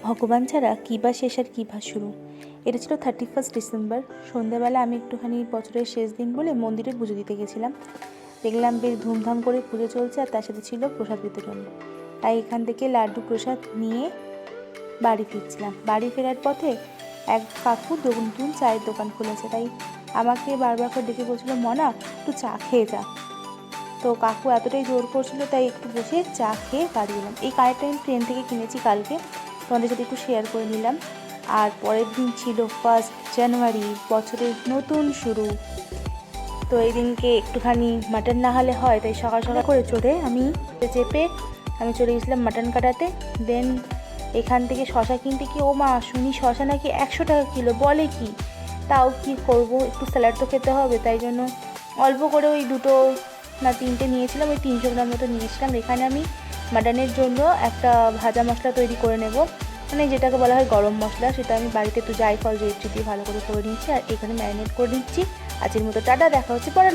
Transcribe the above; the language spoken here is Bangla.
ভগবান ছাড়া কী বা শেষ আর কী বা শুরু। এটা ছিল 31 ডিসেম্বর। সন্ধ্যাবেলা আমি একটুখানি বছরের শেষ দিন বলে মন্দিরে পুজো দিতে গেছিলাম। দেখলাম বেশ ধুমধাম করে পুজো চলছে, আর তার সাথে ছিল প্রসাদ বিতরণ। তাই এখান থেকে লাড্ডু প্রসাদ নিয়ে বাড়ি ফিরছিলাম। বাড়ি ফেরার পথে এক কাকু নতুন চায়ের দোকান খুলেছে, তাই আমাকে বারবার করে ডেকে বলছিল, মনা একটু চা খেয়ে যা। তো কাকু এতটাই জোর করছিল, তাই একটু বসে চা খেয়ে বাড়ি এলাম। এই কানেরটা আমি ট্রেন থেকে কিনেছি কালকে, তোমাদের সাথে একটু শেয়ার করে নিলাম। আর পরের দিন ছিল 1 জানুয়ারি, বছরের নতুন শুরু। তো এই দিনকে একটুখানি মাটন না হলে হয়, তাই সকাল সকাল করে চড়ে আমি চলে গেছিলাম মাটন কাটাতে। দেন এখান থেকে শশা কিনতে কি, ও মা শুনি শশা নাকি 100 টাকা কিলো, বলে কি? তাও কি করব, একটু স্যালাড তো খেতে হবে, তাই জন্য অল্প করে ওই 2 না 3টে নিয়েছিলাম, ওই 300 গ্রাম মতো নিয়েছিলাম। এখানে আমি মাটনের জন্য একটা ভাজা মশলা তৈরি করে নেব, মানে যেটাকে বলা হয় গরম মশলা। সেটা আমি বাড়িতে একটু জায়ফল জয়িত্রী দিয়ে ভালো করে নিচ্ছি, আর এখানে ম্যারিনেট করে নিচ্ছি। আজকের মতো টাটা, দেখা হচ্ছে পরের